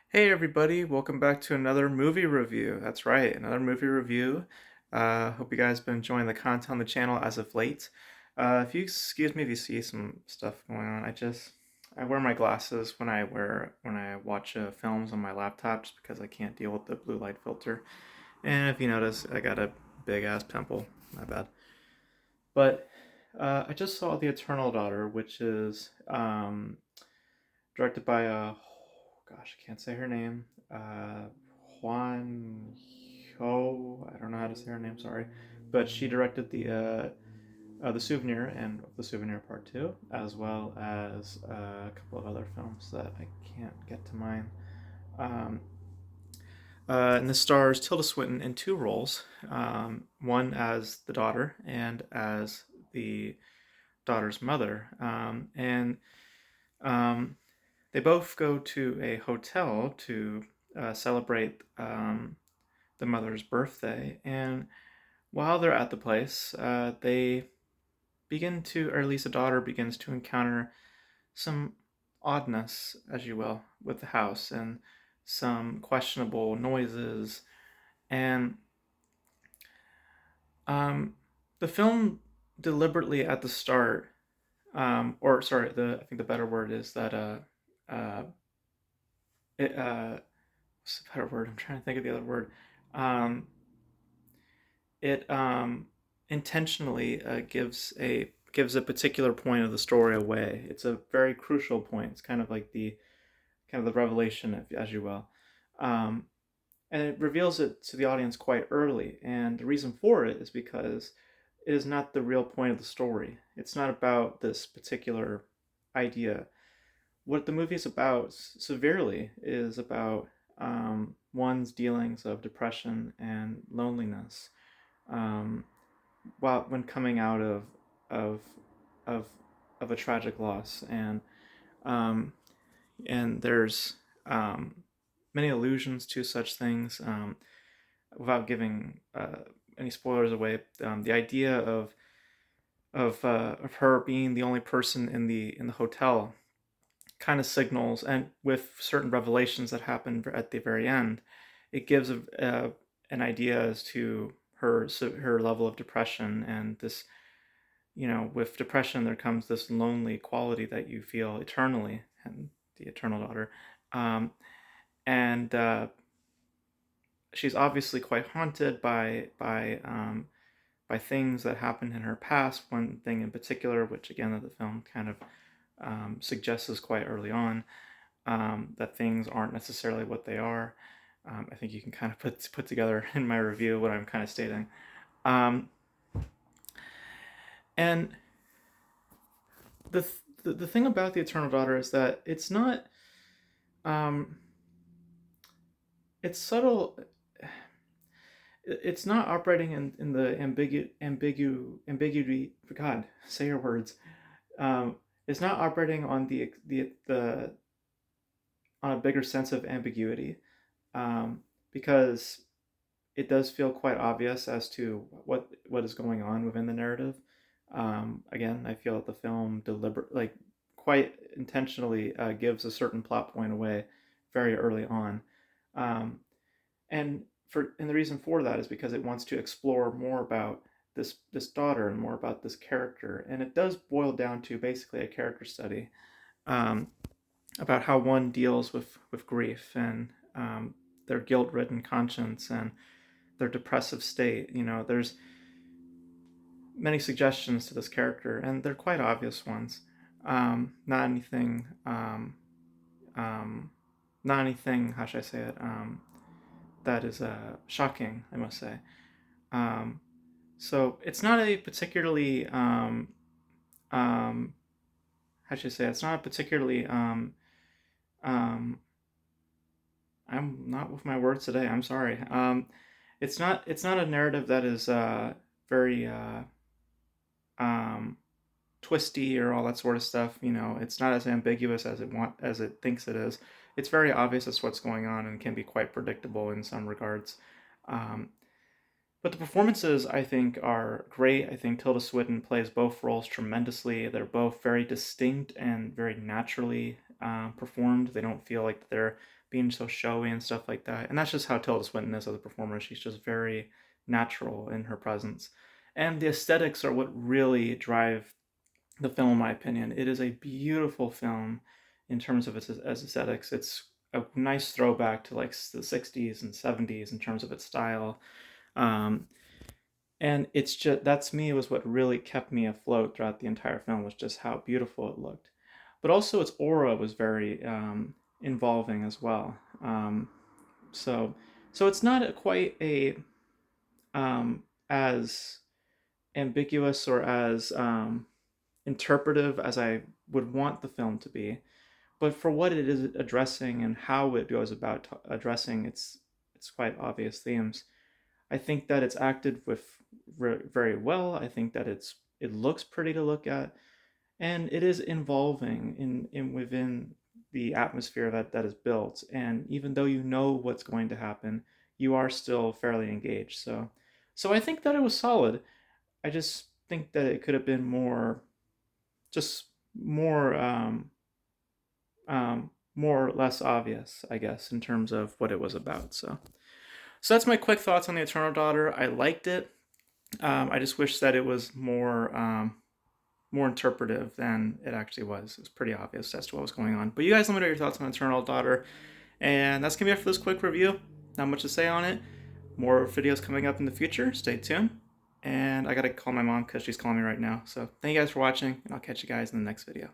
Hey everybody, welcome back to another movie review. That's right, another movie review. Hope you guys been enjoying the content on the channel as of late. If you excuse me if you see some stuff going on, I wear my glasses when I watch films on my laptop just because I can't deal with the blue light filter. And if you notice, I got a big ass pimple. My bad. But I just saw The Eternal Daughter, which is directed by gosh, I can't say her name. Juan Ho. I don't know how to say her name. Sorry, but she directed the Souvenir and The Souvenir Part Two, as well as a couple of other films that I can't get to mind. Um, and this stars Tilda Swinton in two roles, one as the daughter and as the daughter's mother. And um, They both go to a hotel to celebrate the mother's birthday, and while they're at the place, they begin to, or at least the daughter begins to encounter some oddness, as you will, with the house and some questionable noises. And um, the film deliberately at the start, or sorry, the I think the better word is that uh, it what's the better word? I'm trying to think of the other word. Um, it intentionally gives a particular point of the story away. It's a very crucial point. It's kind of like the revelation, as you will, um, and it reveals it to the audience quite early. And the reason for it is because it is not the real point of the story. It's not about this particular idea. What the movie is about severely is about one's dealings of depression and loneliness um, while when coming out of of of a tragic loss, um, and there's many allusions to such things. Without giving any spoilers away, the idea of her being the only person in the hotel kind of signals, and with certain revelations that happen at the very end, it gives an idea as to her level of depression. And this, with depression there comes this lonely quality that you feel eternally, and the eternal daughter, um, and she's obviously quite haunted by things that happened in her past. One thing in particular, which again that the film kind of suggests is quite early on, that things aren't necessarily what they are. I think you can kind of put together in my review what I'm kind of stating. Um, and the, the thing about the Eternal Daughter is that um, it's subtle. It's not operating in the ambiguity. God, say your words. It's not operating on the on a bigger sense of ambiguity, because it does feel quite obvious as to what is going on within the narrative. Again, I feel that the film quite intentionally gives a certain plot point away very early on, um, and the reason for that is because it wants to explore more about this daughter and more about this character, and it does boil down to basically a character study, um, about how one deals with grief and their guilt ridden conscience and their depressive state. There's many suggestions to this character, and they're quite obvious ones. Not anything. Not anything. How should I say it? That is shocking, I must say. Um, so it's not a particularly. Um, how should I say it? It's not a particularly. Um, I'm not with my words today. I'm sorry. It's not a narrative that is very um, twisty or all that sort of stuff. It's not as ambiguous as it thinks it is. It's very obvious as to what's going on and can be quite predictable in some regards. Um, but the performances, I think, are great. I think Tilda Swinton plays both roles tremendously. They're both very distinct and very naturally performed. They don't feel like they're being so showy and stuff like that. And that's just how Tilda Swinton is as a performer. She's just very natural in her presence. And the aesthetics are what really drive the film, in my opinion. It is a beautiful film in terms of its as aesthetics. It's a nice throwback to like the 60s and 70s in terms of its style. Um, and it's just, that's me, was what really kept me afloat throughout the entire film, was just how beautiful it looked. But also its aura was very involving as well. So so it's not quite a as ambiguous or as interpretive as I would want the film to be, but for what it is addressing and how it goes about addressing its quite obvious themes, I think that it's acted with very well. I think that it looks pretty to look at, and it is involving in within the atmosphere that is built. And even though you know what's going to happen, you are still fairly engaged. So I think that it was solid. I just think that it could have been more, just more more or less obvious, I guess, in terms of what it was about. So that's my quick thoughts on the Eternal Daughter. I liked it. I just wish that it was more interpretive than it actually was. It was pretty obvious as to what was going on. But you guys let me know your thoughts on Eternal Daughter. And that's going to be it for this quick review. Not much to say on it. More videos coming up in the future. Stay tuned. And I got to call my mom because she's calling me right now. So thank you guys for watching, and I'll catch you guys in the next video.